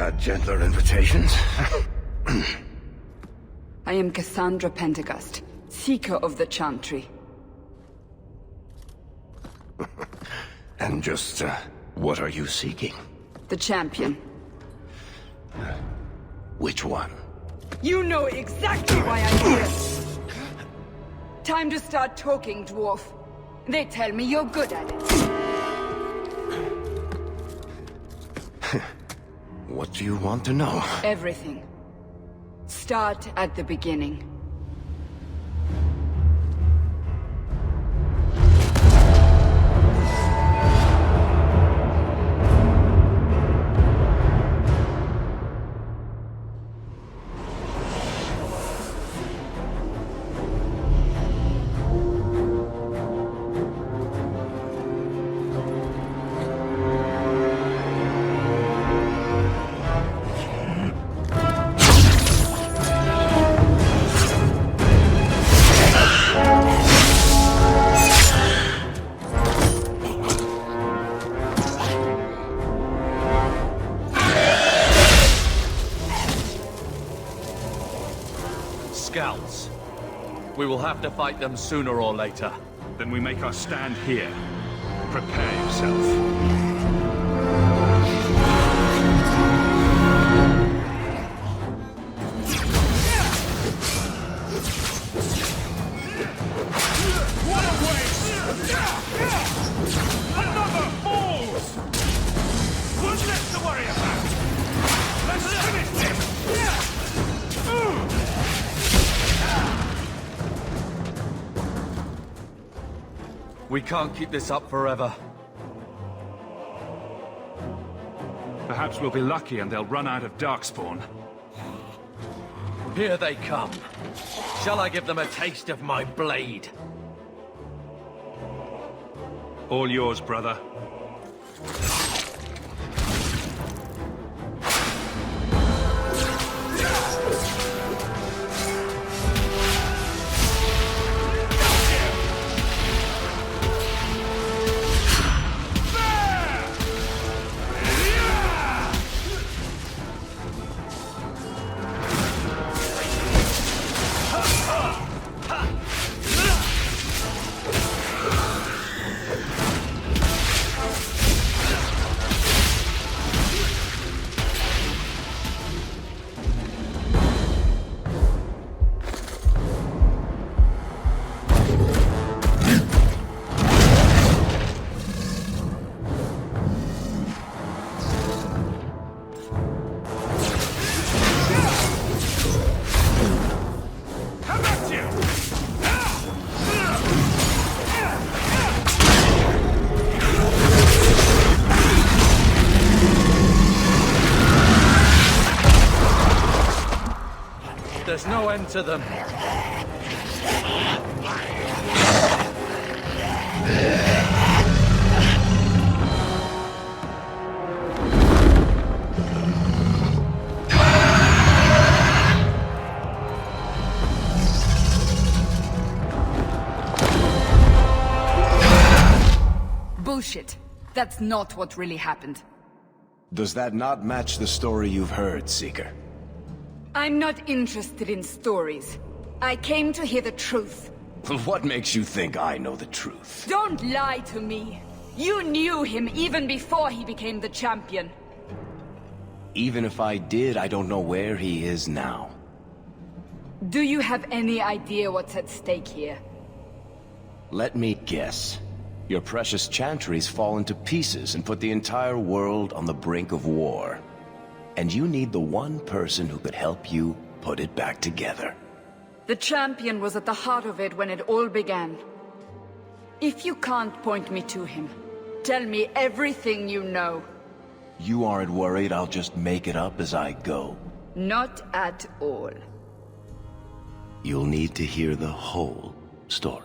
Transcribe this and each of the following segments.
had gentler invitations. I am Cassandra Pentecost, Seeker of the Chantry. And just, what are you seeking? The champion. Which one? You know exactly why I'm here! Time to start talking, dwarf. They tell me you're good at it. What do you want to know? Everything. Start at the beginning. Scouts. We will have to fight them sooner or later. Then we make our stand here. Prepare yourself. What a waste! Another falls! What's left to worry about? Let's finish this! We can't keep this up forever. Perhaps we'll be lucky and they'll run out of Darkspawn. Here they come. Shall I give them a taste of my blade? All yours, brother. There's no end to them. Bullshit. That's not what really happened. Does that not match the story you've heard, Seeker? I'm not interested in stories. I came to hear the truth. What makes you think I know the truth? Don't lie to me. You knew him even before he became the champion. Even if I did, I don't know where he is now. Do you have any idea what's at stake here? Let me guess. Your precious chantry's fallen to pieces and put the entire world on the brink of war. And you need the one person who could help you put it back together. The champion was at the heart of it when it all began. If you can't point me to him, tell me everything you know. You aren't worried I'll just make it up as I go? Not at all. You'll need to hear the whole story.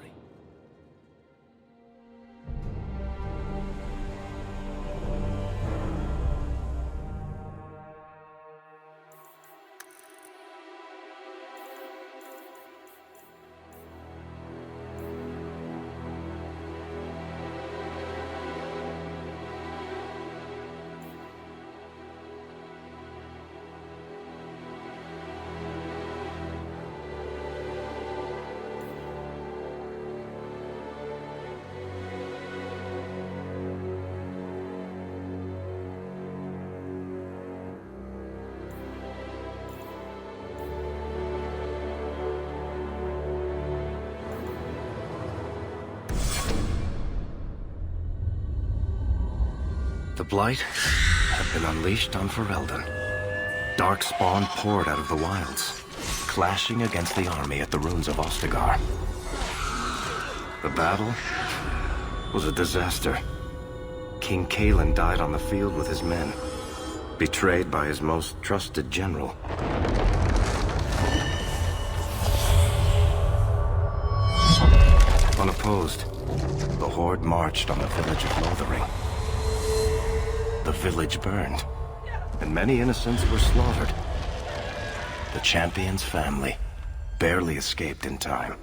The Blight had been unleashed on Ferelden. Darkspawn poured out of the wilds, clashing against the army at the ruins of Ostagar. The battle was a disaster. King Cailan died on the field with his men, betrayed by his most trusted general. Unopposed, the Horde marched on the village of Lothering. The village burned, and many innocents were slaughtered. The champion's family barely escaped in time.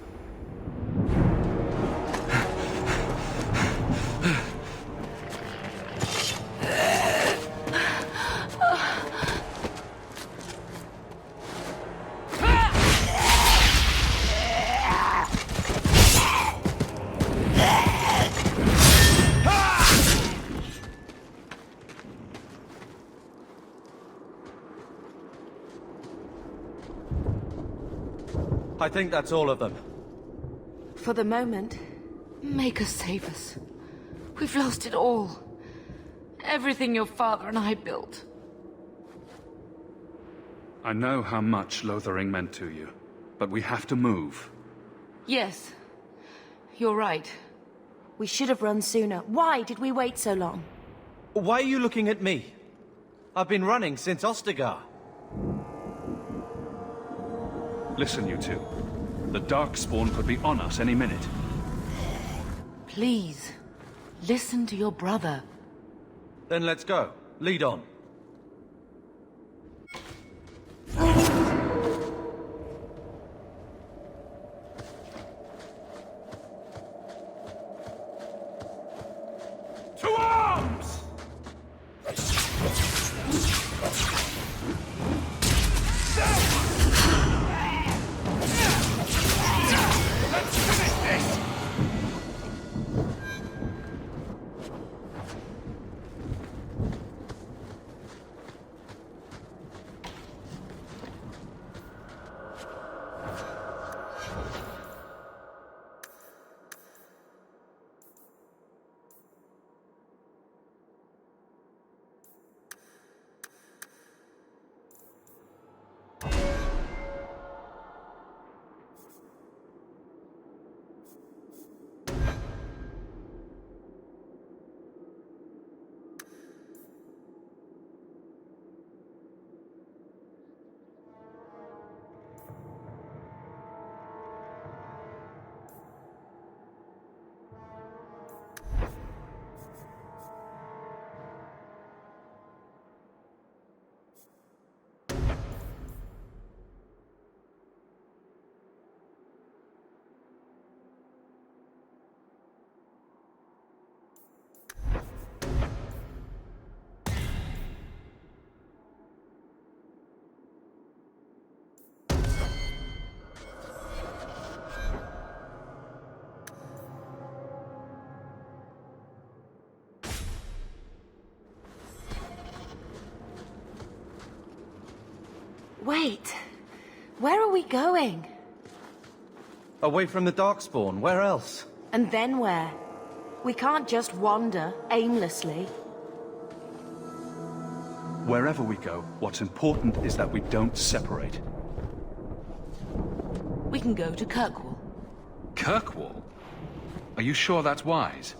I think that's all of them. For the moment, make us save us. We've lost it all. Everything your father and I built. I know how much Lothering meant to you, but we have to move. Yes, you're right. We should have run sooner. Why did we wait so long? Why are you looking at me? I've been running since Ostagar. Listen, you two. The Darkspawn could be on us any minute. Please, listen to your brother. Then let's go. Lead on. To arms! Let's finish this! Wait, where are we going? Away from the Darkspawn, where else? And then where? We can't just wander aimlessly. Wherever we go, what's important is that we don't separate. We can go to Kirkwall. Kirkwall? Are you sure that's wise?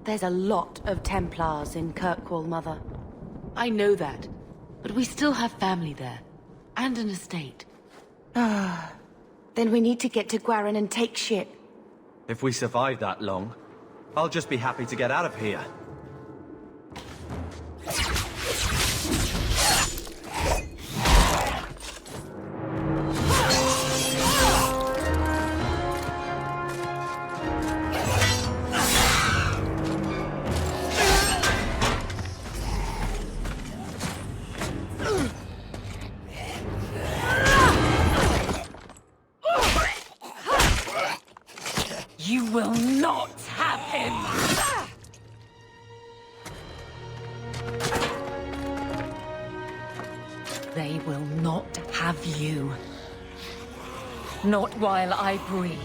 There's a lot of Templars in Kirkwall, Mother. I know that, but we still have family there. And an estate. Then we need to get to Gwaran and take ship. If we survive that long, I'll just be happy to get out of here. You will not have him! They will not have you. Not while I breathe.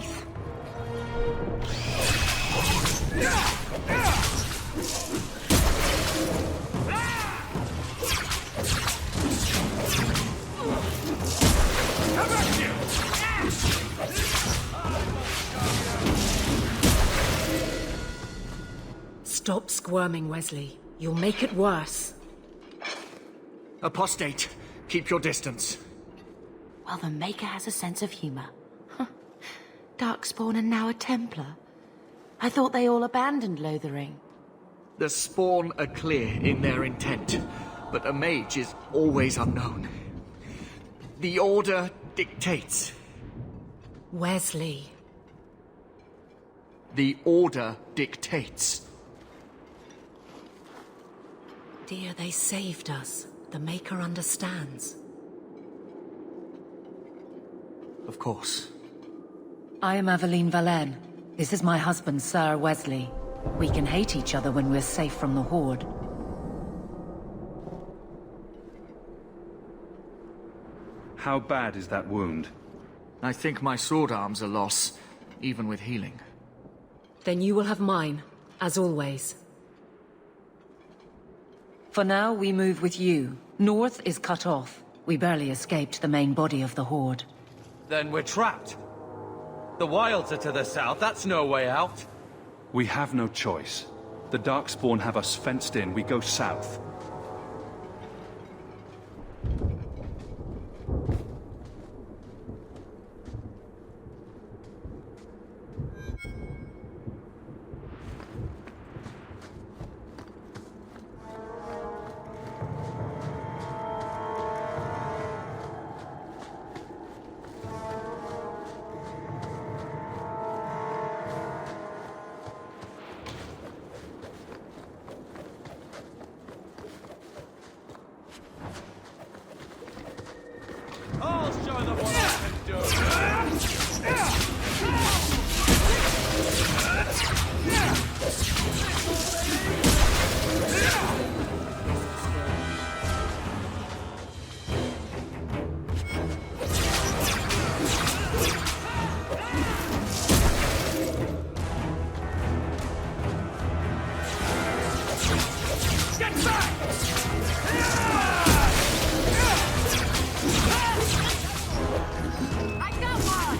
Stop squirming, Wesley. You'll make it worse. Apostate, keep your distance. Well, the Maker has a sense of humor. Darkspawn and now a Templar. I thought they all abandoned Lothering. The Spawn are clear in their intent, but a mage is always unknown. The Order dictates. Wesley. The Order dictates. Dear, they saved us. The Maker understands. Of course. I am Avelin Valen. This is my husband, Sir Wesley. We can hate each other when we're safe from the Horde. How bad is that wound? I think my sword arm's a loss, even with healing. Then you will have mine, as always. For now, we move with you. North is cut off. We barely escaped the main body of the Horde. Then we're trapped. The wilds are to the south, that's no way out. We have no choice. The Darkspawn have us fenced in. We go south. I'll show them what I can do. Get back! I got one!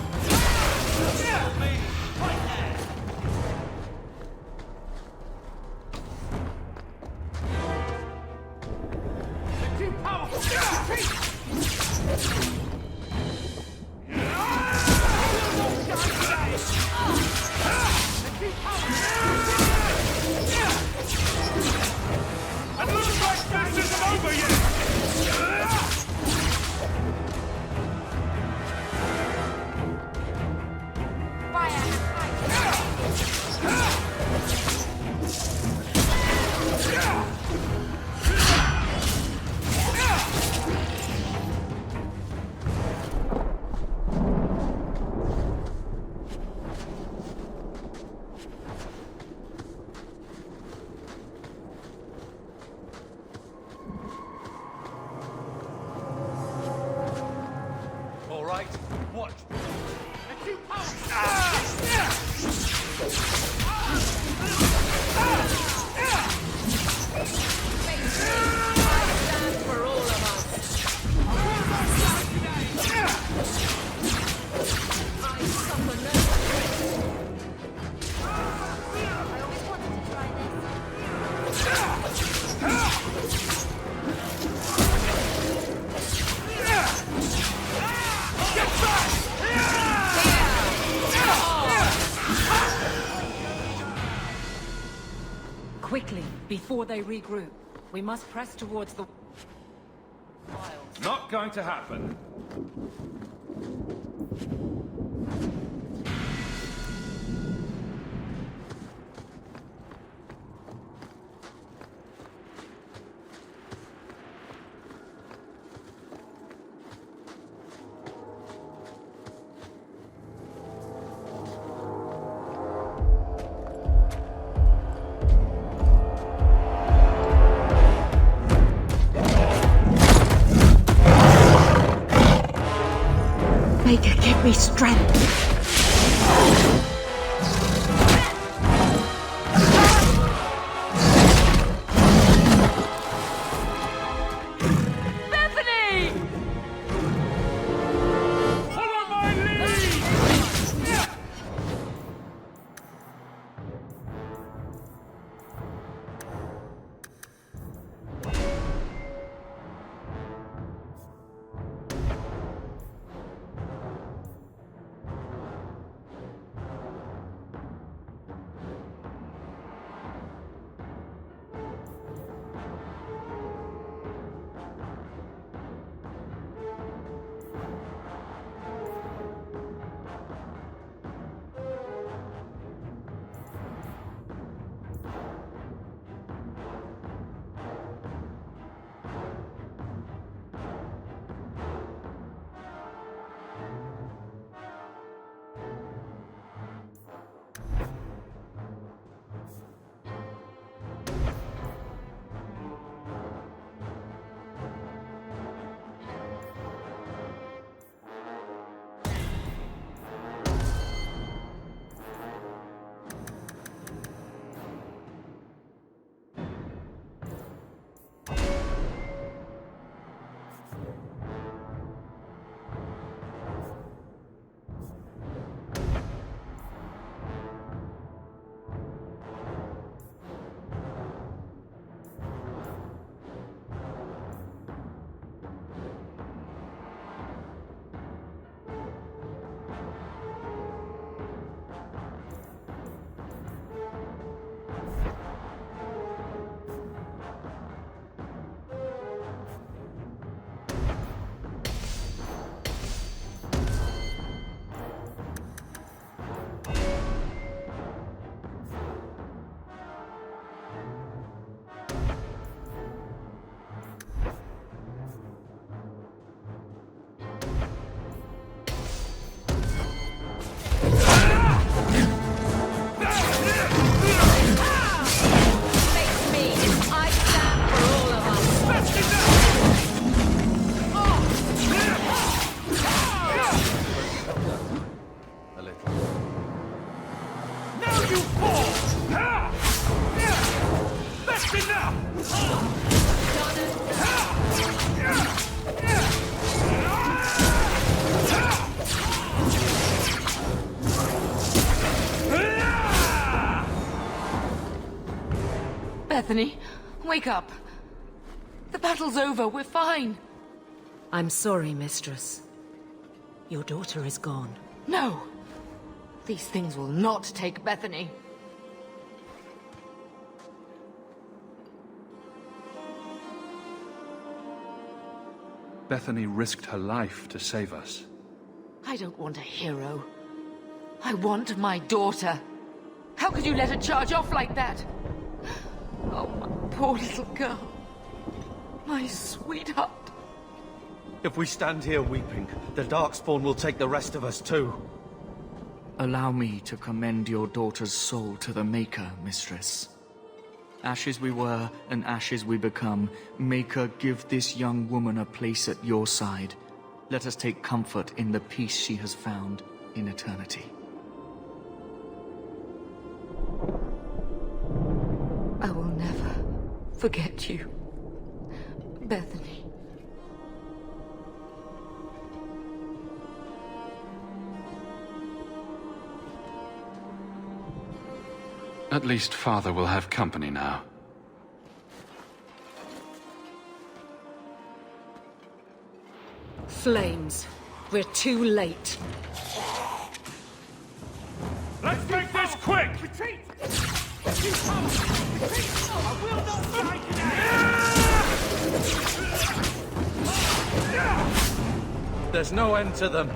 Too powerful! And looks like this isn't over yet! All right, watch. For all of us. I suffer no regret. I always wanted to try this. Quickly, before they regroup. We must press towards the wilds. Not going to happen. Maker, give me strength. Bethany! Bethany, wake up. The battle's over. We're fine. I'm sorry, mistress. Your daughter is gone. No. These things will not take Bethany. Bethany risked her life to save us. I don't want a hero. I want my daughter. How could you let her charge off like that? Oh, my poor little girl. My sweetheart. If we stand here weeping, the Darkspawn will take the rest of us too. Allow me to commend your daughter's soul to the Maker, mistress. Ashes we were, and ashes we become. Maker, give this young woman a place at your side. Let us take comfort in the peace she has found in eternity. I will never forget you, Bethany. At least Father will have company now. Flames. We're too late. Let's make this quick! Retreat! I will not strike now! There's no end to them.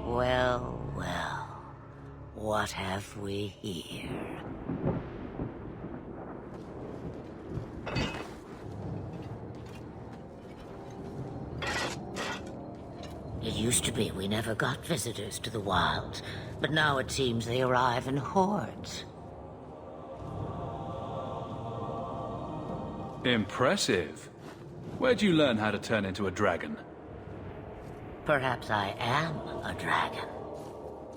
Well, well. What have we here? It used to be we never got visitors to the wilds, but now it seems they arrive in hordes. Impressive. Where'd you learn how to turn into a dragon? Perhaps I am a dragon.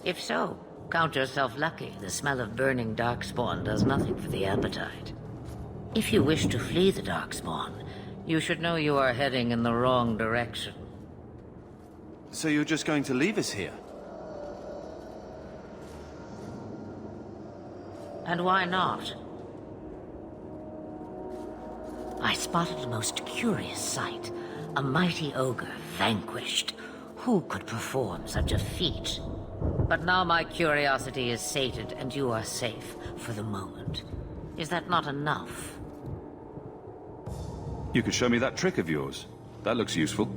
If so, count yourself lucky. The smell of burning darkspawn does nothing for the appetite. If you wish to flee the darkspawn, you should know you are heading in the wrong direction. So you're just going to leave us here? And why not? I spotted a most curious sight. A mighty ogre vanquished. Who could perform such a feat? But now my curiosity is sated and you are safe for the moment. Is that not enough? You could show me that trick of yours. That looks useful.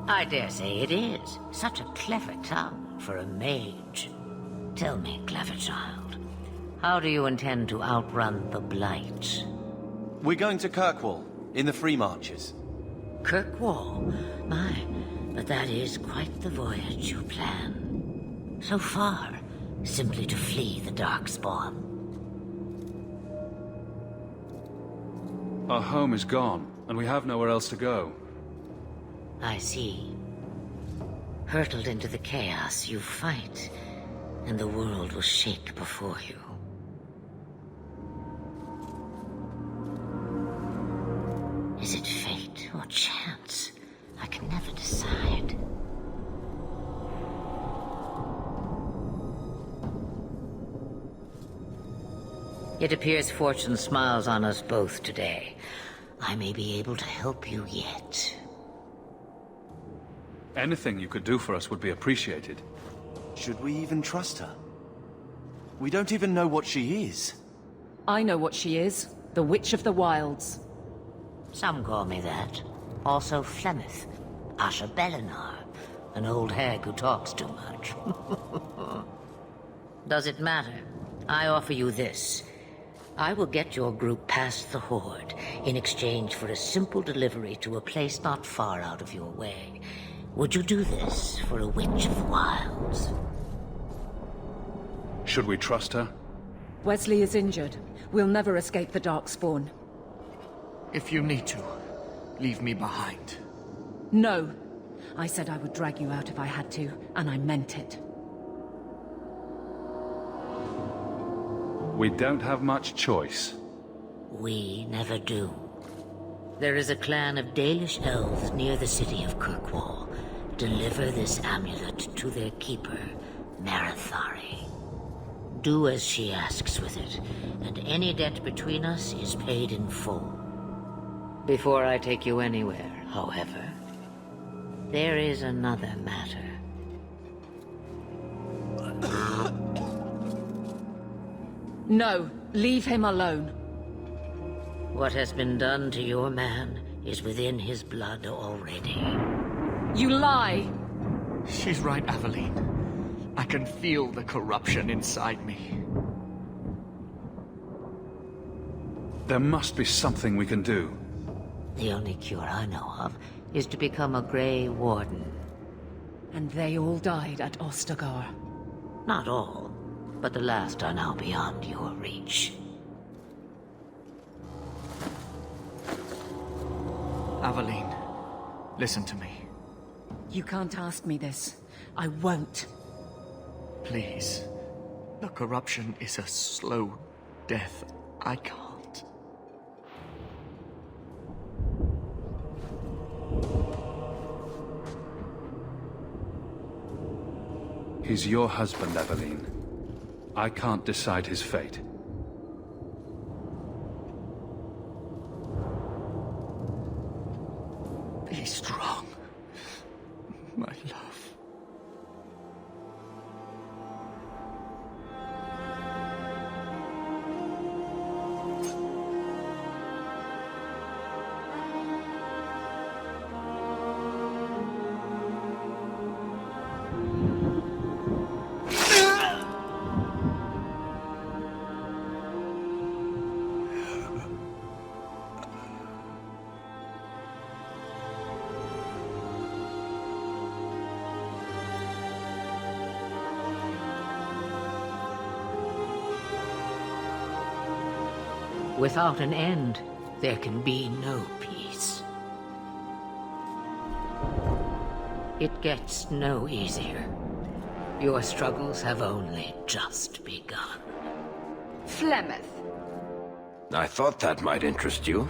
I dare say it is. Such a clever tongue for a mage. Tell me, clever child, how do you intend to outrun the Blight? We're going to Kirkwall, in the Free Marches. Kirkwall? My, but that is quite the voyage you plan. So far, simply to flee the Darkspawn. Our home is gone, and we have nowhere else to go. I see. Hurtled into the chaos, you fight, and the world will shake before you. Is it fate or chance? I can never decide. It appears fortune smiles on us both today. I may be able to help you yet. Anything you could do for us would be appreciated. Should we even trust her? We don't even know what she is. I know what she is. The Witch of the Wilds. Some call me that. Also Flemeth, Asha Belinar, an old hag who talks too much. Does it matter? I offer you this. I will get your group past the Horde in exchange for a simple delivery to a place not far out of your way. Would you do this for a Witch of the Wilds? Should we trust her? Wesley is injured. We'll never escape the Darkspawn. If you need to, leave me behind. No. I said I would drag you out if I had to, and I meant it. We don't have much choice. We never do. There is a clan of Dalish elves near the city of Kirkwall. Deliver this amulet to their keeper, Marathari. Do as she asks with it, and any debt between us is paid in full. Before I take you anywhere, however, there is another matter. No, leave him alone. What has been done to your man is within his blood already. You lie! She's right, Avelin. I can feel the corruption inside me. There must be something we can do. The only cure I know of is to become a Grey Warden. And they all died at Ostagar. Not all, but the last are now beyond your reach. Avelin, listen to me. You can't ask me this. I won't. Please. The corruption is a slow death. I can't. He's your husband, Avelin. I can't decide his fate. Be strong, my love. Without an end, there can be no peace. It gets no easier. Your struggles have only just begun. Flemeth, I thought that might interest you.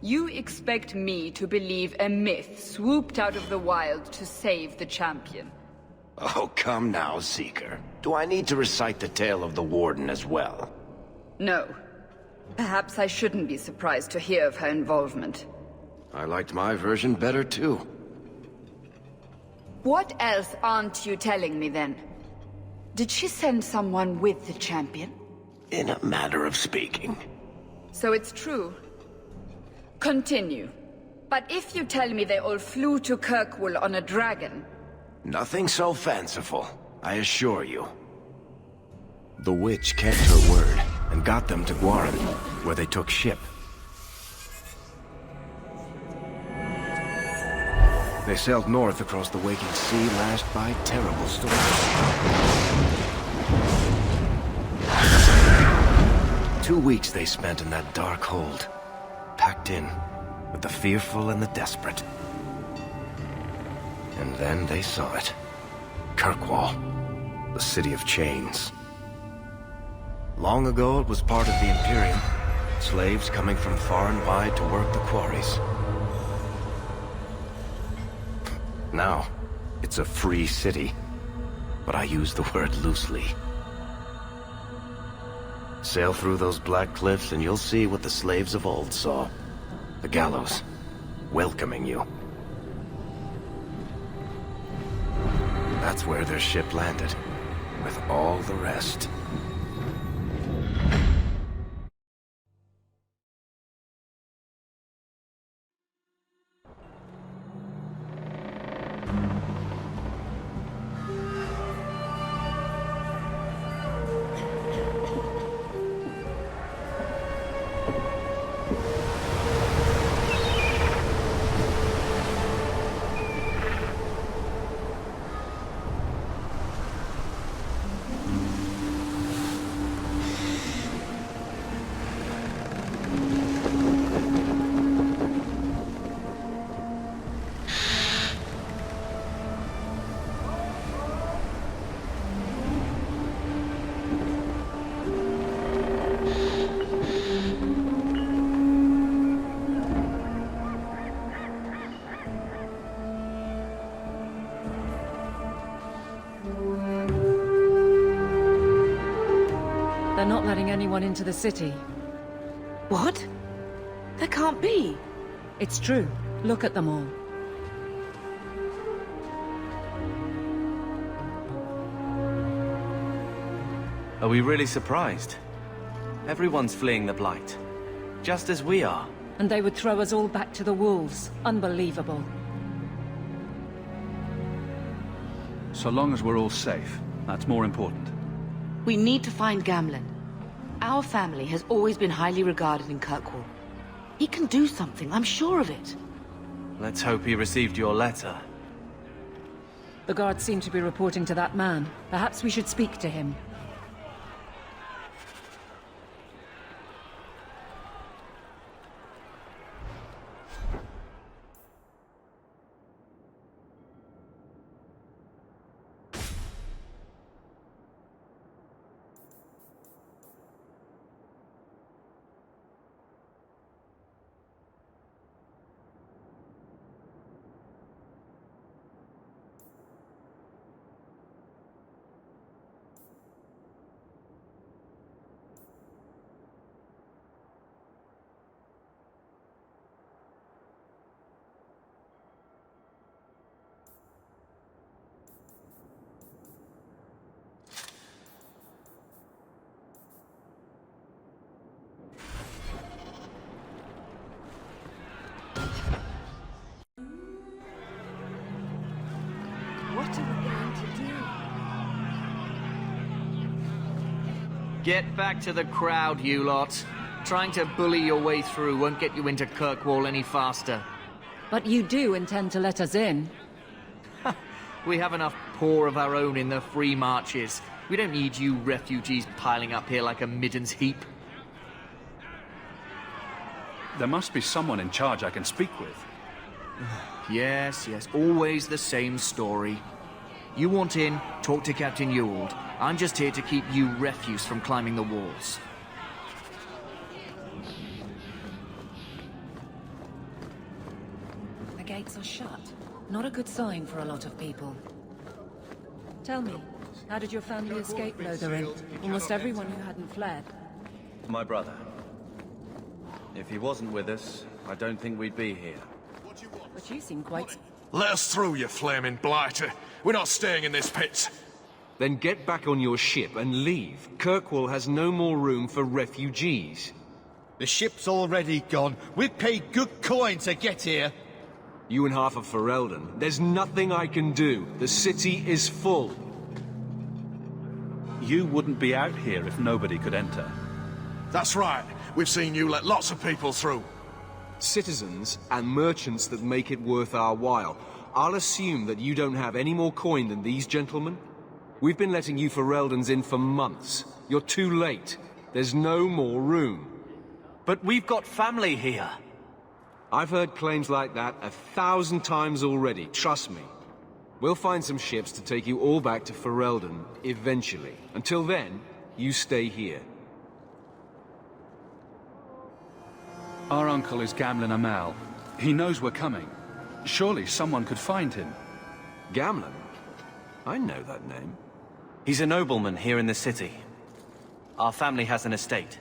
you expect me to believe a myth swooped out of the wild to save the champion? Oh, come now, Seeker. Do I need to recite the tale of the Warden as well? No. Perhaps I shouldn't be surprised to hear of her involvement. I liked my version better, too. What else aren't you telling me, then? Did she send someone with the champion? In a manner of speaking. So it's true. Continue. But if you tell me they all flew to Kirkwoll on a dragon... Nothing so fanciful, I assure you. The witch kept her word, and got them to Guaran, where they took ship. They sailed north across the waking sea, lashed by terrible storms. 2 weeks they spent in that dark hold, packed in with the fearful and the desperate. And then they saw it. Kirkwoll, the city of chains. Long ago it was part of the Imperium, slaves coming from far and wide to work the quarries. Now, it's a free city, but I use the word loosely. Sail through those black cliffs and you'll see what the slaves of old saw. The gallows, welcoming you. That's where their ship landed, with all the rest. They're not letting anyone into the city. What? There can't be. It's true. Look at them all. Are we really surprised? Everyone's fleeing the Blight. Just as we are. And they would throw us all back to the wolves. Unbelievable. So long as we're all safe, that's more important. We need to find Gamlen. Our family has always been highly regarded in Kirkwall. He can do something, I'm sure of it. Let's hope he received your letter. The guards seem to be reporting to that man. Perhaps we should speak to him. What are we going to do? Get back to the crowd, you lot. Trying to bully your way through won't get you into Kirkwall any faster. But you do intend to let us in. We have enough poor of our own in the free marches. We don't need you refugees piling up here like a middens heap. There must be someone in charge I can speak with. Yes, always the same story. You want in, talk to Captain Ewald. I'm just here to keep you refuse from climbing the walls. The gates are shut. Not a good sign for a lot of people. Tell me, how did your family escape Lotharing? Almost everyone who hadn't fled. My brother. If he wasn't with us, I don't think we'd be here. But you seem quite... Let us through, you flaming blighter. We're not staying in this pit. Then get back on your ship and leave. Kirkwall has no more room for refugees. The ship's already gone. We paid good coin to get here. You and half of Ferelden. There's nothing I can do. The city is full. You wouldn't be out here if nobody could enter. That's right. We've seen you let lots of people through. Citizens and merchants that make it worth our while. I'll assume that you don't have any more coin than these gentlemen. We've been letting you Fereldans in for months. You're too late. There's no more room. But we've got family here. I've heard claims like that 1,000 times already, trust me. We'll find some ships to take you all back to Ferelden, eventually. Until then, you stay here. Our uncle is Gamlen Amal. He knows we're coming. Surely someone could find him. Gamlen? I know that name. He's a nobleman here in the city. Our family has an estate.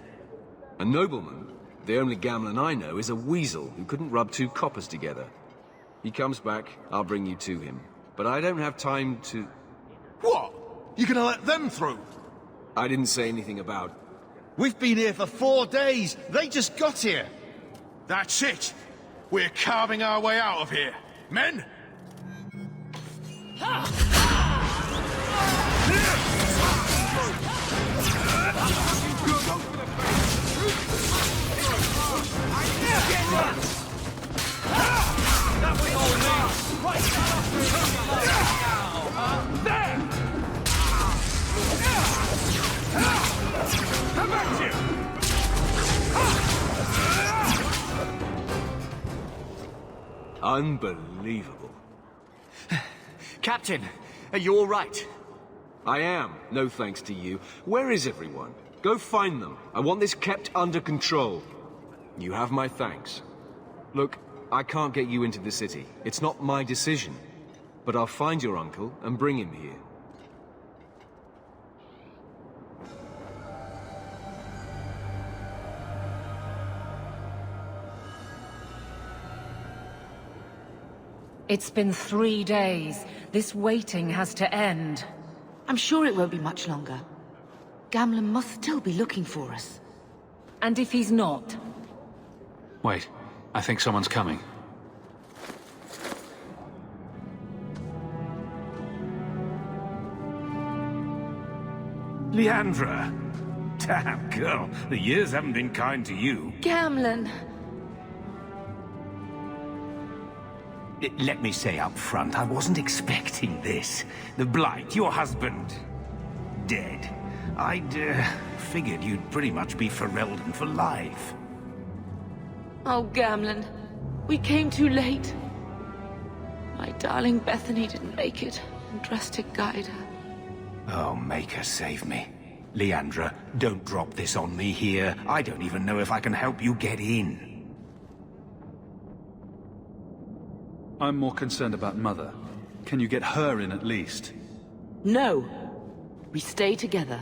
A nobleman? The only Gamlen I know is a weasel who couldn't rub two coppers together. He comes back, I'll bring you to him. But I don't have time to... What? You gonna let them through? I didn't say anything about... We've been here for 4 days. They just got here. That's it. We're carving our way out of here. Men? That was all me! Right there! Come at you! Unbelievable. Captain, are you all right? I am, no thanks to you. Where is everyone? Go find them. I want this kept under control. You have my thanks. Look, I can't get you into the city. It's not my decision. But I'll find your uncle and bring him here. It's been 3 days. This waiting has to end. I'm sure it won't be much longer. Gamlen must still be looking for us. And if he's not? Wait, I think someone's coming. Leandra! Damn, girl. The years haven't been kind to you. Gamlen! Let me say up front, I wasn't expecting this. The Blight, your husband, dead. I'd figured you'd pretty much be Ferelden for life. Oh, Gamlen. We came too late. My darling Bethany didn't make it, and Drastic guide her. Oh, make her save me. Leandra, don't drop this on me here. I don't even know if I can help you get in. I'm more concerned about Mother. Can you get her in at least? No. We stay together.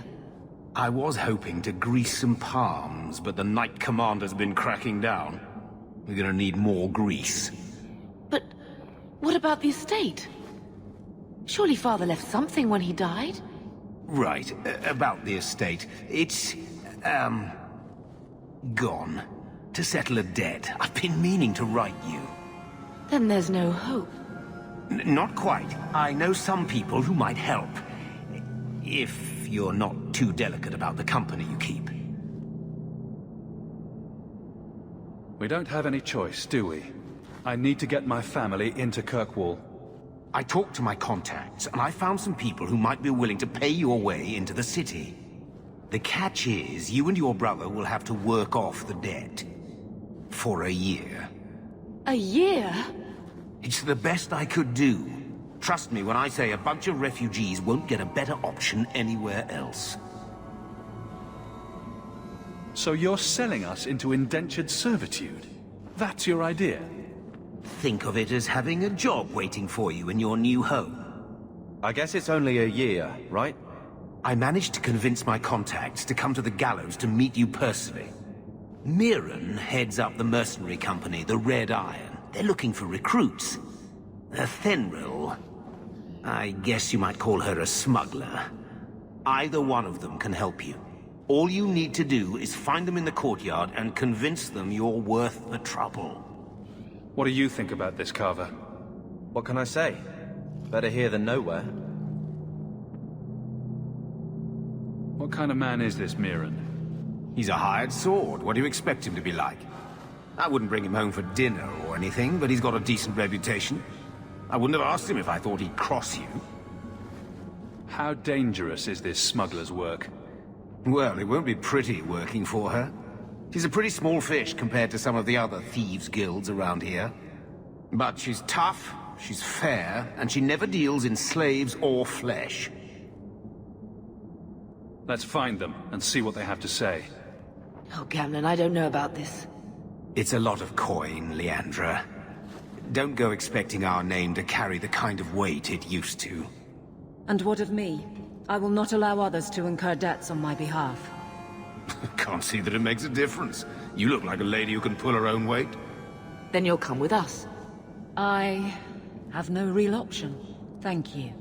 I was hoping to grease some palms, but the Knight Commander's been cracking down. We're gonna need more grease. But what about the estate? Surely Father left something when he died? Right, about the estate. It's, gone. To settle a debt. I've been meaning to write you. Then there's no hope. Not quite. I know some people who might help. If you're not too delicate about the company you keep. We don't have any choice, do we? I need to get my family into Kirkwall. I talked to my contacts, and I found some people who might be willing to pay your way into the city. The catch is, you and your brother will have to work off the debt. For a year. A year? It's the best I could do. Trust me when I say a bunch of refugees won't get a better option anywhere else. So you're selling us into indentured servitude? That's your idea? Think of it as having a job waiting for you in your new home. I guess it's only a year, right? I managed to convince my contacts to come to the gallows to meet you personally. Miiranu heads up the mercenary company, the Red Iron. They're looking for recruits. Thenril, I guess you might call her a smuggler. Either one of them can help you. All you need to do is find them in the courtyard and convince them you're worth the trouble. What do you think about this, Carver? What can I say? Better here than nowhere. What kind of man is this Miiranu? He's a hired sword. What do you expect him to be like? I wouldn't bring him home for dinner or anything, but he's got a decent reputation. I wouldn't have asked him if I thought he'd cross you. How dangerous is this smuggler's work? Well, it won't be pretty working for her. She's a pretty small fish compared to some of the other thieves' guilds around here. But she's tough, she's fair, and she never deals in slaves or flesh. Let's find them and see what they have to say. Oh, Gamlen, I don't know about this. It's a lot of coin, Leandra. Don't go expecting our name to carry the kind of weight it used to. And what of me? I will not allow others to incur debts on my behalf. Can't see that it makes a difference. You look like a lady who can pull her own weight. Then you'll come with us. I have no real option. Thank you.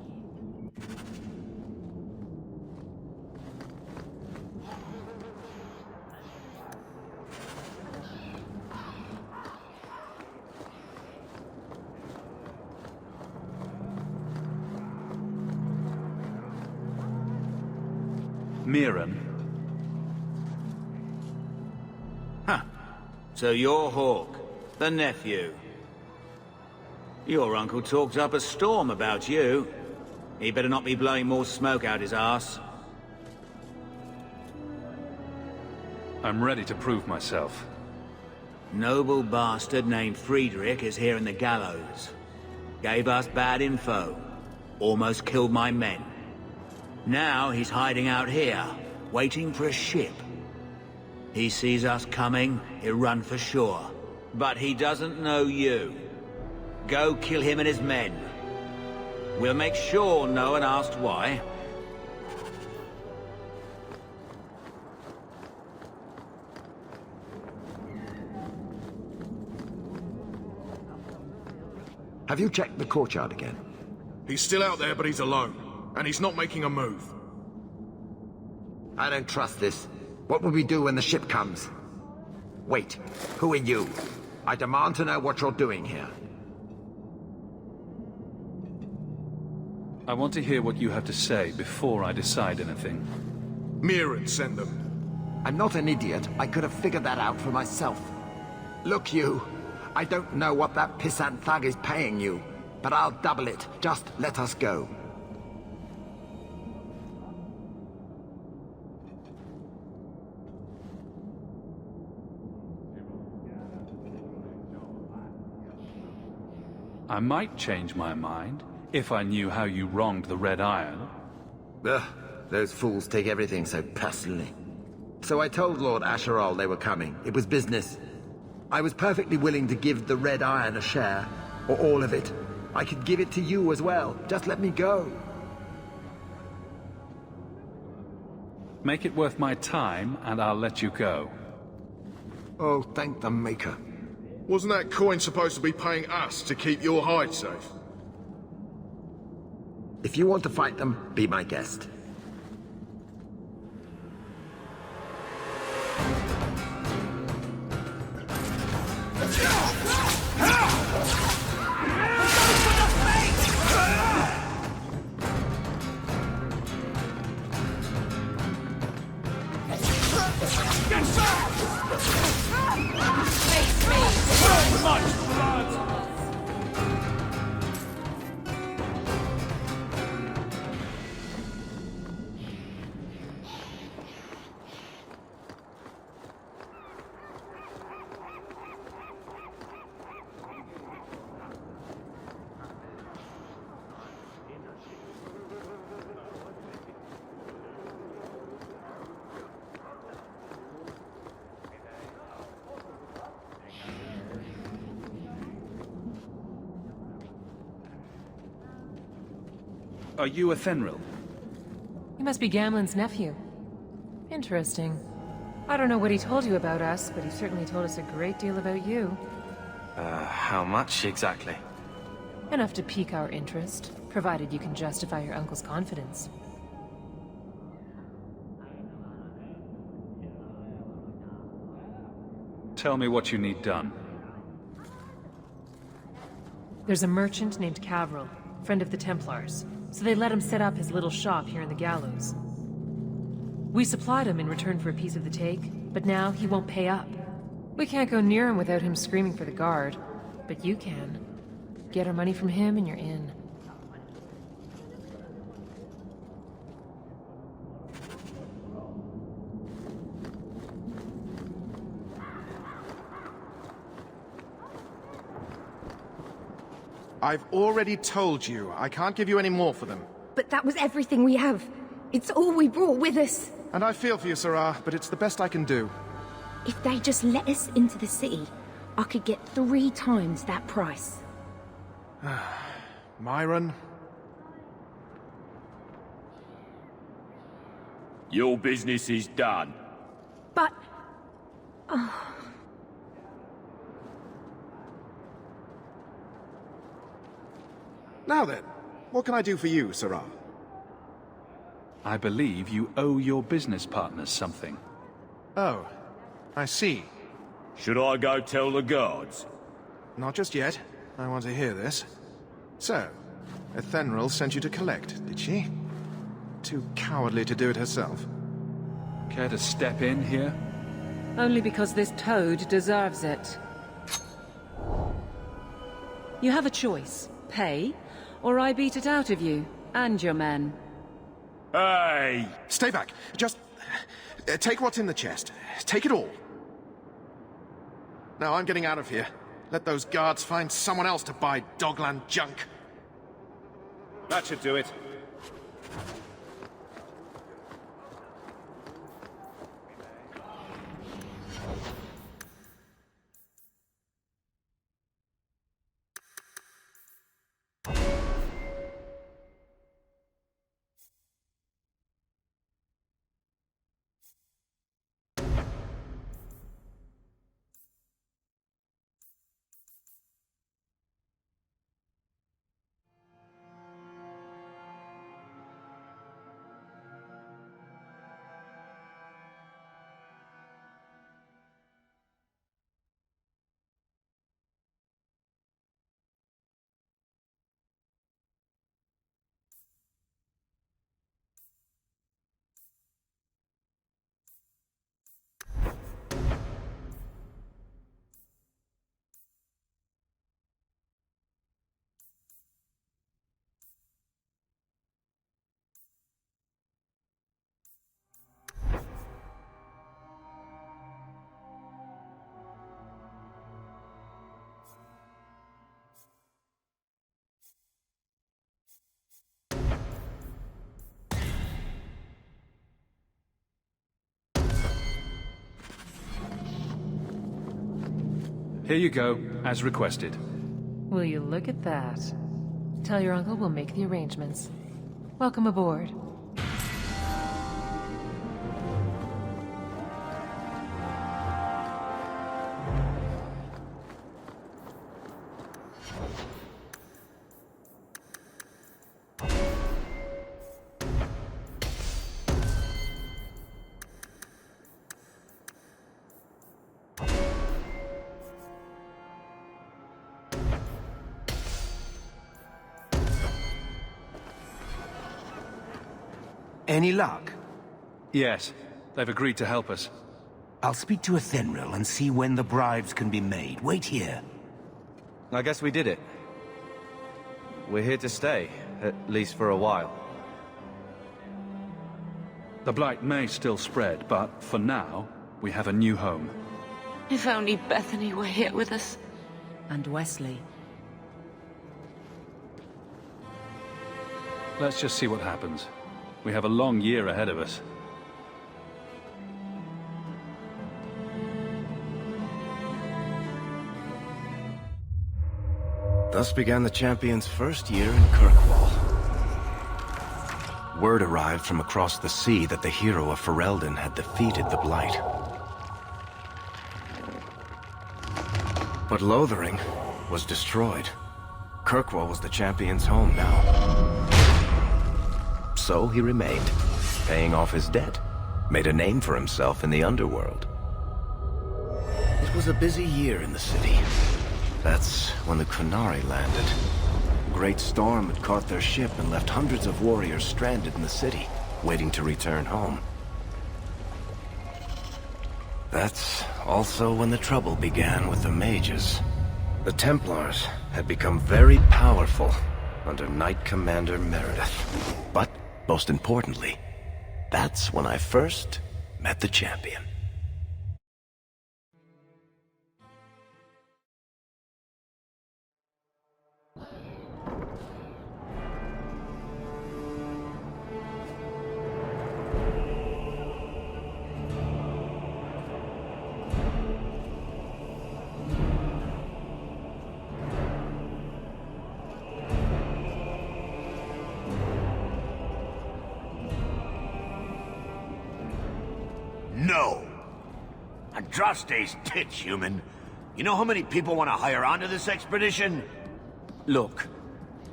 Meiran. Huh. So you're Hawk, the nephew. Your uncle talked up a storm about you. He better not be blowing more smoke out his ass. I'm ready to prove myself. Noble bastard named Friedrich is here in the gallows. Gave us bad info. Almost killed my men. Now he's hiding out here, waiting for a ship. He sees us coming, he'll run for sure. But he doesn't know you. Go kill him and his men. We'll make sure no one asks why. Have you checked the courtyard again? He's still out there, but he's alone. And he's not making a move. I don't trust this. What will we do when the ship comes? Wait, who are you? I demand to know what you're doing here. I want to hear what you have to say before I decide anything. Meiran sent them. I'm not an idiot. I could have figured that out for myself. Look, you. I don't know what that pissant thug is paying you, but I'll double it. Just let us go. I might change my mind, if I knew how you wronged the Red Iron. Ugh, those fools take everything so personally. So I told Lord Asherall they were coming. It was business. I was perfectly willing to give the Red Iron a share, or all of it. I could give it to you as well. Just let me go. Make it worth my time, and I'll let you go. Oh, thank the Maker. Wasn't that coin supposed to be paying us to keep your hide safe? If you want to fight them, be my guest. Are you a Fenrir? He must be Gamlen's nephew. Interesting. I don't know what he told you about us, but he certainly told us a great deal about you. How much exactly? Enough to pique our interest, provided you can justify your uncle's confidence. Tell me what you need done. There's a merchant named Cavril, friend of the Templars, so they let him set up his little shop here in the gallows. We supplied him in return for a piece of the take, but now he won't pay up. We can't go near him without him screaming for the guard, but you can. Get our money from him and you're in. I've already told you, I can't give you any more for them. But that was everything we have. It's all we brought with us. And I feel for you, Sarah, but it's the best I can do. If they just let us into the city, I could get 3 times that price. Meiran? Your business is done. What can I do for you, Sarah? I believe you owe your business partners something. Oh, I see. Should I go tell the guards? Not just yet. I want to hear this. So, Ethenril sent you to collect, did she? Too cowardly to do it herself. Care to step in here? Only because this toad deserves it. You have a choice. Pay, or I beat it out of you, and your men. Hey! Stay back. Just... take what's in the chest. Take it all. Now I'm getting out of here. Let those guards find someone else to buy Dogland junk. That should do it. Here you go, as requested. Will you look at that? Tell your uncle we'll make the arrangements. Welcome aboard. Any luck? Yes, they've agreed to help us. I'll speak to Ethenril and see when the bribes can be made. Wait here. I guess we did it. We're here to stay, at least for a while. The blight may still spread, but for now, we have a new home. If only Bethany were here with us. And Wesley. Let's just see what happens. We have a long year ahead of us. Thus began the champion's first year in Kirkwall. Word arrived from across the sea that the hero of Ferelden had defeated the Blight. But Lothering was destroyed. Kirkwall was the champion's home now. So he remained, paying off his debt, made a name for himself in the underworld. It was a busy year in the city. That's when the Qunari landed. A great storm had caught their ship and left hundreds of warriors stranded in the city, waiting to return home. That's also when the trouble began with the mages. The Templars had become very powerful under Knight Commander Meredith. But most importantly, that's when I first met the champion. No. Andraste's tits, human. You know how many people want to hire onto this expedition? Look,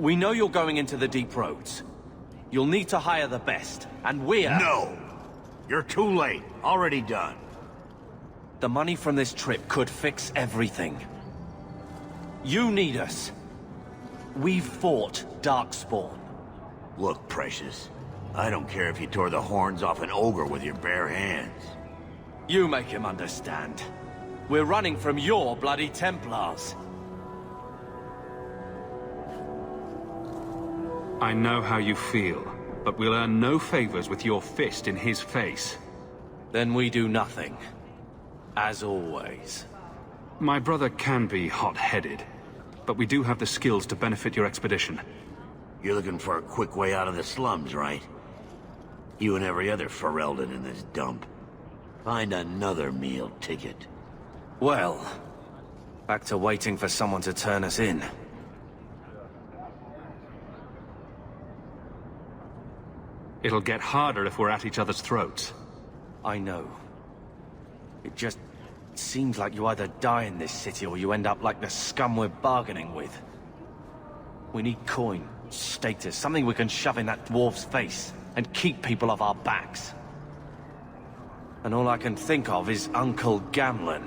We know you're going into the deep roads. You'll need to hire the best, and we're... No! You're too late. Already done. The money from this trip could fix everything. You need us. We've fought Darkspawn. Look, Precious. I don't care if you tore the horns off an ogre with your bare hands. You make him understand. We're running from your bloody Templars. I know how you feel, but we'll earn no favors with your fist in his face. Then we do nothing. As always. My brother can be hot-headed, but we do have the skills to benefit your expedition. You're looking for a quick way out of the slums, right? You and every other Ferelden in this dump. Find another meal ticket. Well, back to waiting for someone to turn us in. It'll get harder if we're at each other's throats. I know. It just seems like you either die in this city or you end up like the scum we're bargaining with. We need coin, status, something we can shove in that dwarf's face and keep people off our backs. And all I can think of is Uncle Gamlen.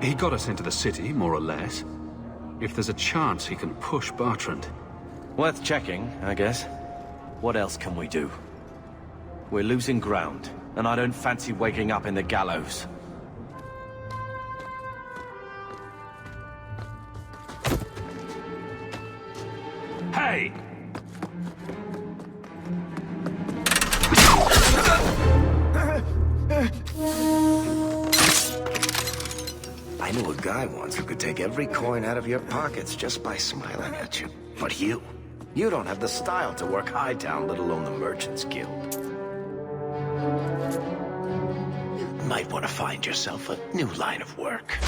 He got us into the city, more or less. If there's a chance he can push Bertrand. Worth checking, I guess. What else can we do? We're losing ground, and I don't fancy waking up in the gallows. Hey! I knew a guy once who could take every coin out of your pockets just by smiling at you. But you don't have the style to work Hightown, let alone the Merchants Guild. You might want to find yourself a new line of work.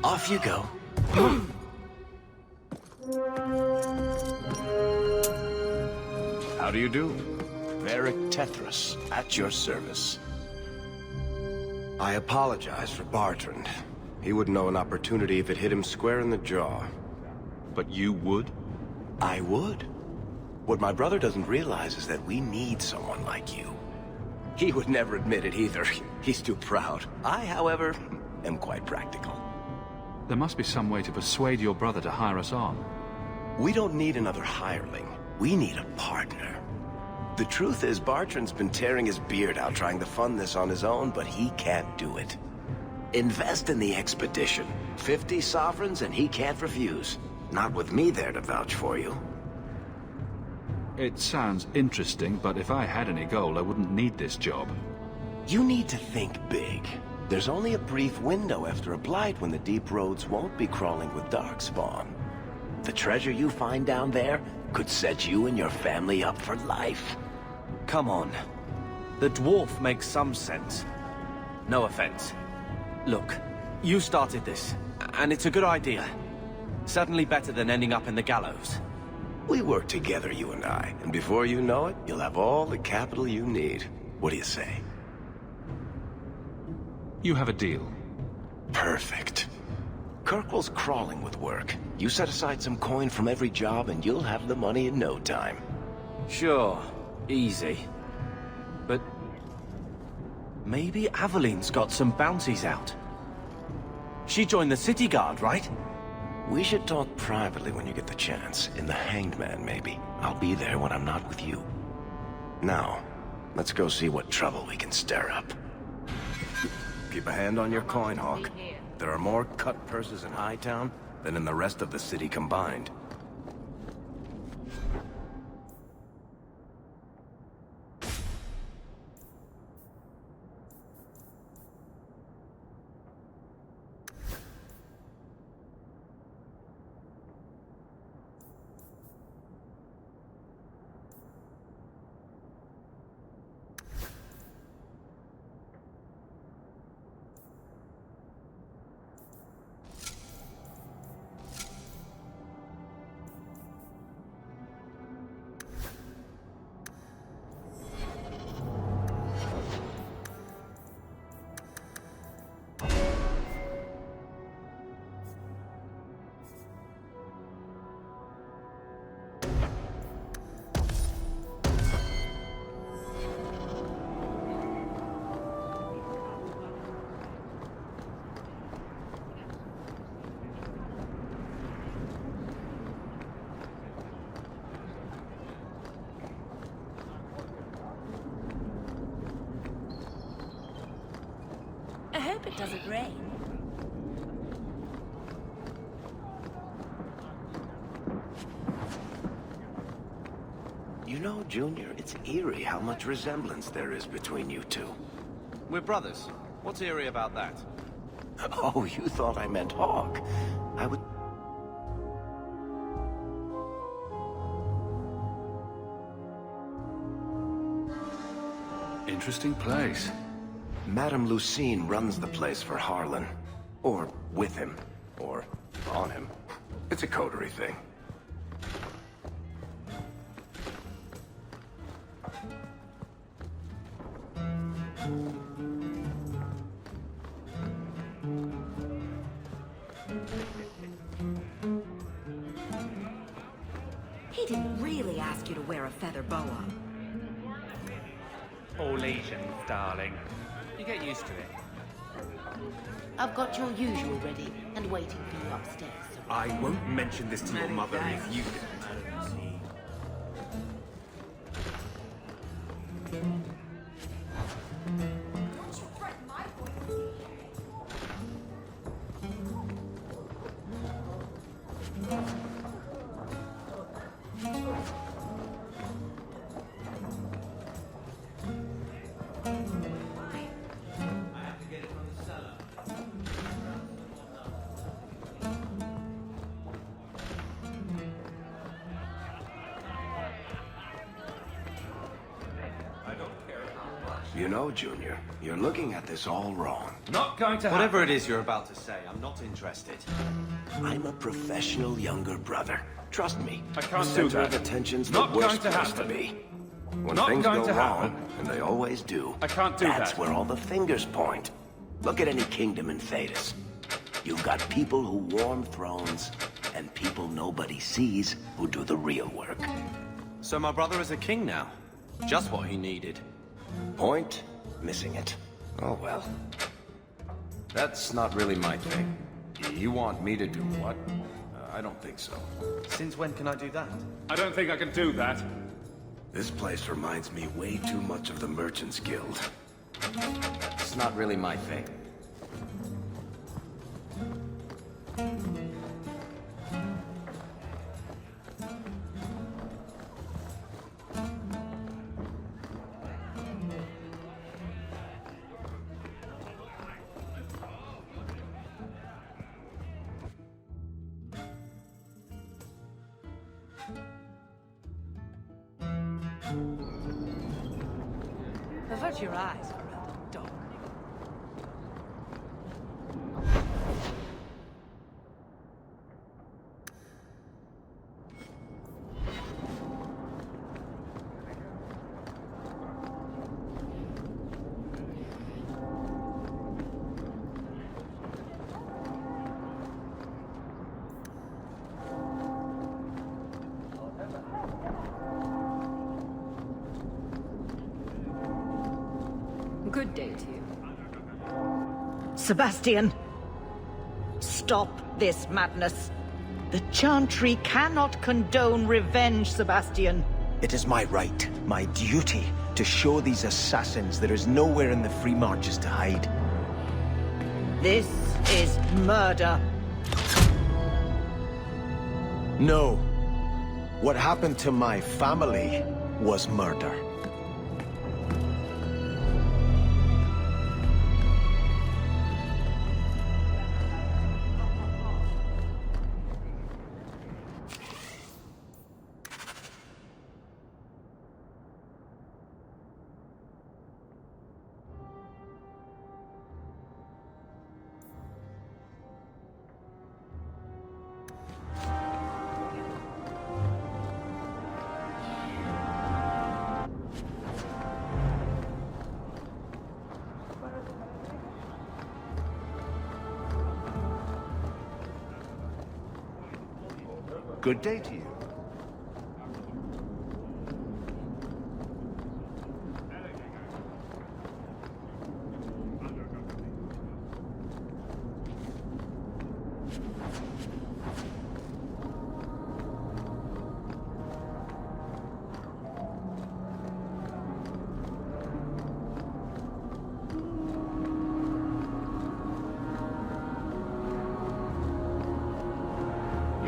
Off you go. How do you do? Varric Tethras, at your service. I apologize for Bertrand. He wouldn't know an opportunity if it hit him square in the jaw. But you would? I would. What my brother doesn't realize is that we need someone like you. He would never admit it either. He's too proud. I, however, am quite practical. There must be some way to persuade your brother to hire us on. We don't need another hireling. We need a partner. The truth is, Bertrand's been tearing his beard out trying to fund this on his own, but he can't do it. Invest in the expedition. 50 sovereigns and he can't refuse. Not with me there to vouch for you. It sounds interesting, but if I had any gold, I wouldn't need this job. You need to think big. There's only a brief window after a blight when the deep roads won't be crawling with darkspawn. The treasure you find down there could set you and your family up for life. Come on. The dwarf makes some sense. No offense. Look, you started this, and it's a good idea. Certainly better than ending up in the gallows. We work together, you and I, and before you know it, you'll have all the capital you need. What do you say? You have a deal. Perfect. Kirkwall's crawling with work. You set aside some coin from every job and you'll have the money in no time. Sure. Easy. But maybe Avelin's got some bounties out. She joined the city guard, right? We should talk privately when you get the chance. In the Hanged Man, maybe. I'll be there when I'm not with you. Now, let's go see what trouble we can stir up. Keep a hand on your coin, Hawk. There are more cut purses in Hightown than in the rest of the city combined. Does it rain? You know, Junior, it's eerie how much resemblance there is between you two. We're brothers. What's eerie about that? Oh, you thought I meant Hawk. I would... Interesting place. Madame Lucine runs the place for Harlan. Or with him. Or on him. It's a coterie thing. He didn't really ask you to wear a feather boa. All Asians, darling. You get used to it. I've got your usual ready and waiting for you upstairs. I won't mention this to your mother if you don't. You know, Junior, you're looking at this all wrong. Not going to Whatever it is you're about to say, I'm not interested. I'm a professional younger brother. Trust me. I can't the do center that. of attention's Not the worst going to place to happen. be. When Not things going go to wrong, happen. and they always do, I can't do that's that. where all the fingers point. Look at any kingdom in Thedas. You've got people who warm thrones, and people nobody sees who do the real work. So my brother is a king now. Just what he needed. Point? Missing it. Oh well. That's not really my thing. You want me to do what? I don't think so. Since when can I do that? I don't think I can do that. This place reminds me way too much of the Merchants Guild. It's not really my thing. Avert your eyes, dog. Good day to you. Sebastian! Stop this madness. The Chantry cannot condone revenge, Sebastian. It is my right, my duty, to show these assassins there is nowhere in the Free Marches to hide. This is murder. No. What happened to my family was murder. Good day to you.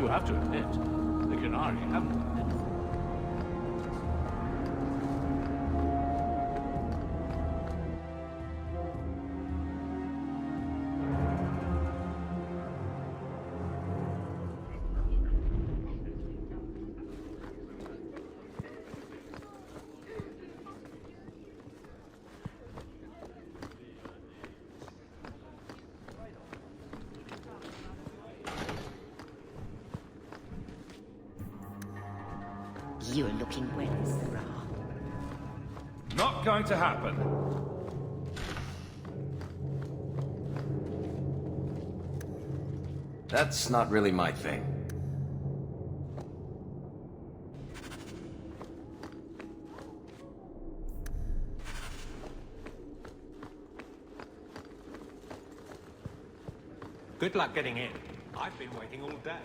You have to admit, the Canary haven't. You're looking well, Sarah. Not going to happen. That's not really my thing. Good luck getting in. I've been waiting all day.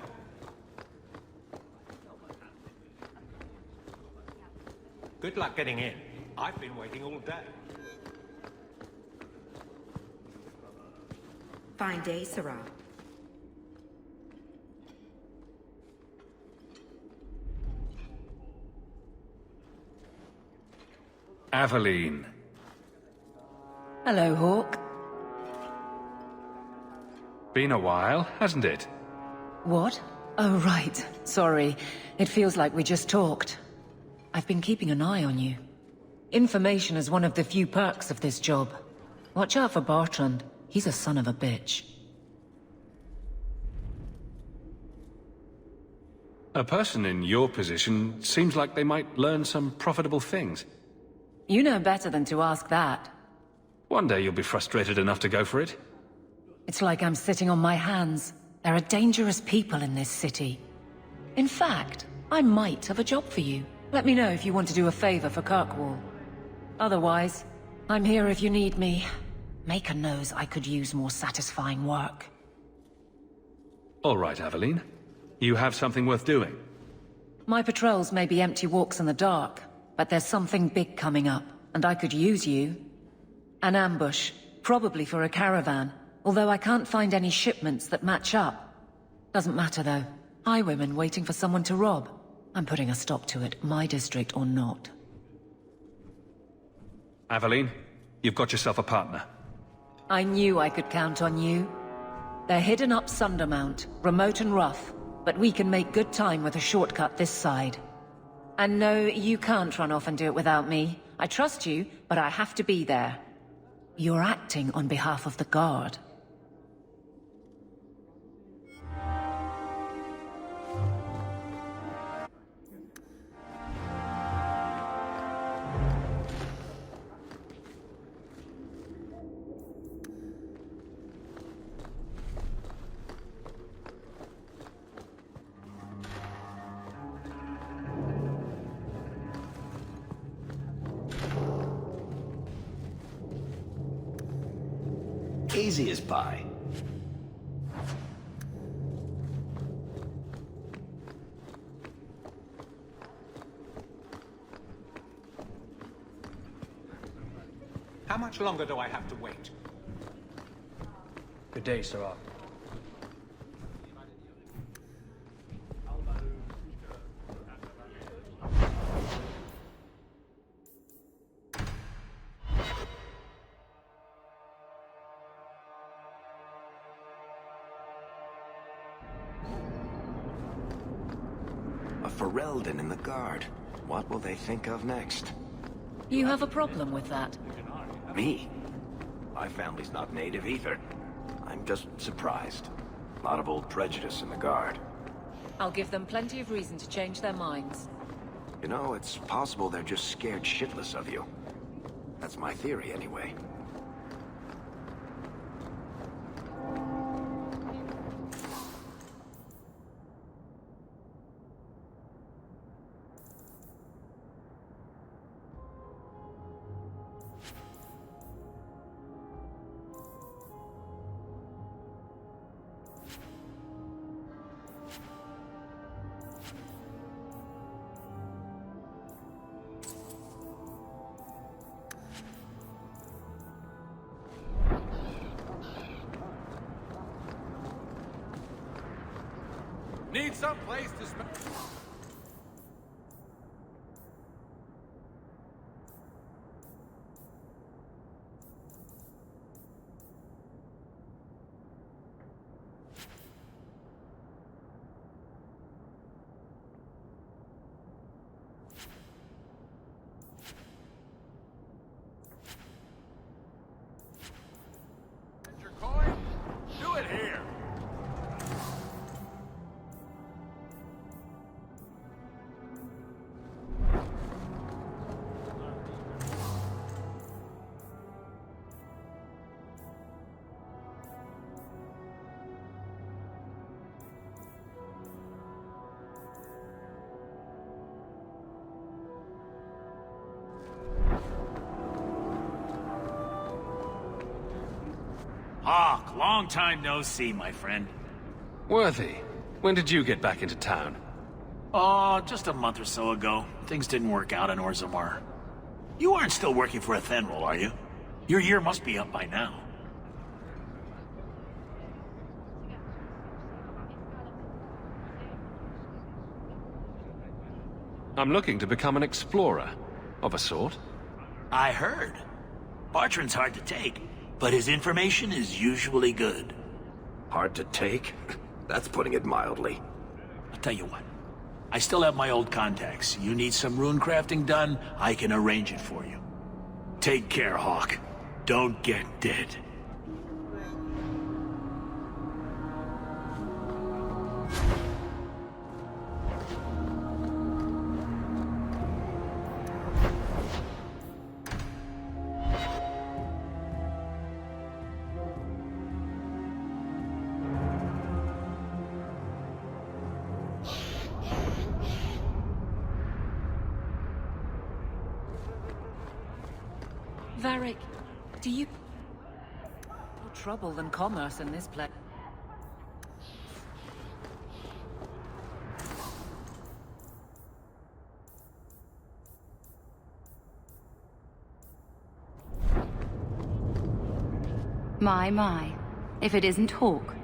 Good luck getting in. I've been waiting all day. Fine day, Sarah. Avelin. Hello, Hawk. Been a while, hasn't it? What? Oh, right. Sorry. It feels like we just talked. I've been keeping an eye on you. Information is one of the few perks of this job. Watch out for Bartrand. He's a son of a bitch. A person in your position seems like they might learn some profitable things. You know better than to ask that. One day you'll be frustrated enough to go for it. It's like I'm sitting on my hands. There are dangerous people in this city. In fact, I might have a job for you. Let me know if you want to do a favor for Kirkvall. Otherwise, I'm here if you need me. Maker knows I could use more satisfying work. All right, Avelin. You have something worth doing. My patrols may be empty walks in the dark, but there's something big coming up, and I could use you. An ambush, probably for a caravan, although I can't find any shipments that match up. Doesn't matter though. Highwaymen waiting for someone to rob. I'm putting a stop to it, my district or not. Avelin, you've got yourself a partner. I knew I could count on you. They're hidden up Sundermount, remote and rough, but we can make good time with a shortcut this side. And no, you can't run off and do it without me. I trust you, but I have to be there. You're acting on behalf of the Guard. Easy as pie. How much longer do I have to wait? Good day, Sarah. A Ferelden in the Guard. What will they think of next? You have a problem with that? Me? My family's not native either. I'm just surprised. A lot of old prejudice in the Guard. I'll give them plenty of reason to change their minds. You know, it's possible they're just scared shitless of you. That's my theory, anyway. need some place to spend. Hawk, long time no see, my friend. Worthy, when did you get back into town? Oh, just a month or so ago. Things didn't work out in Orzammar. You aren't still working for Athenril, are you? Your year must be up by now. I'm looking to become an explorer, of a sort. I heard. Bartrand's hard to take, but his information is usually good. Hard to take? That's putting it mildly. I'll tell you what. I still have my old contacts. You need some rune crafting done, I can arrange it for you. Take care, Hawk. Don't get dead. Varric, do you... More trouble than commerce in this place. My. If it isn't Hawk.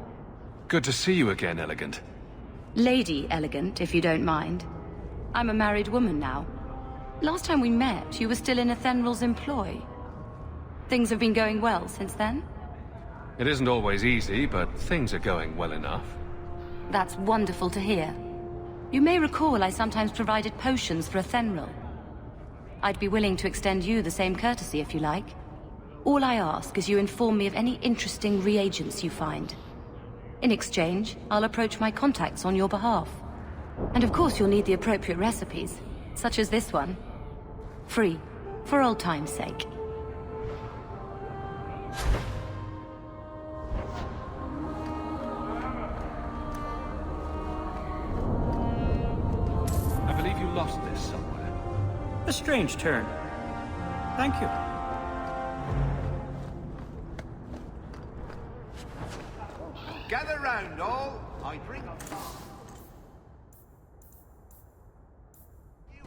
Good to see you again, Elegant. Lady Elegant, if you don't mind. I'm a married woman now. Last time we met, you were still in Athenril's employ. Things have been going well since then? It isn't always easy, but things are going well enough. That's wonderful to hear. You may recall I sometimes provided potions for Athenril. I'd be willing to extend you the same courtesy if you like. All I ask is you inform me of any interesting reagents you find. In exchange, I'll approach my contacts on your behalf. And of course you'll need the appropriate recipes, such as this one. Free, for old time's sake. I believe you lost this somewhere. A strange turn. Thank you. Gather round, all. I bring you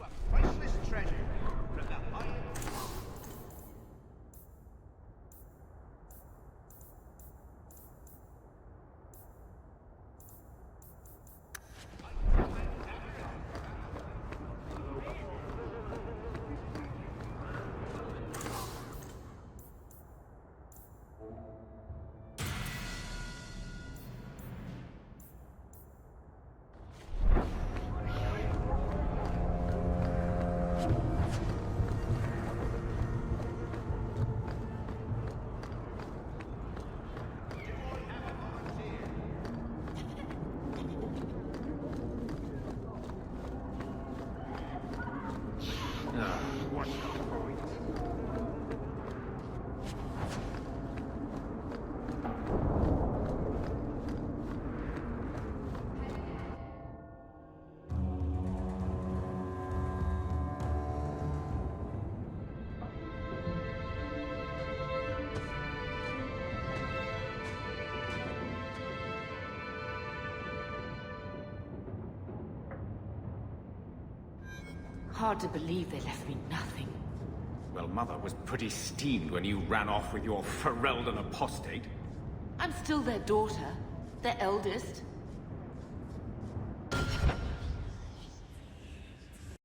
a priceless treasure from the iron. Hard to believe they left me nothing. Well, Mother was pretty steamed when you ran off with your Ferelden apostate. I'm still their daughter, their eldest.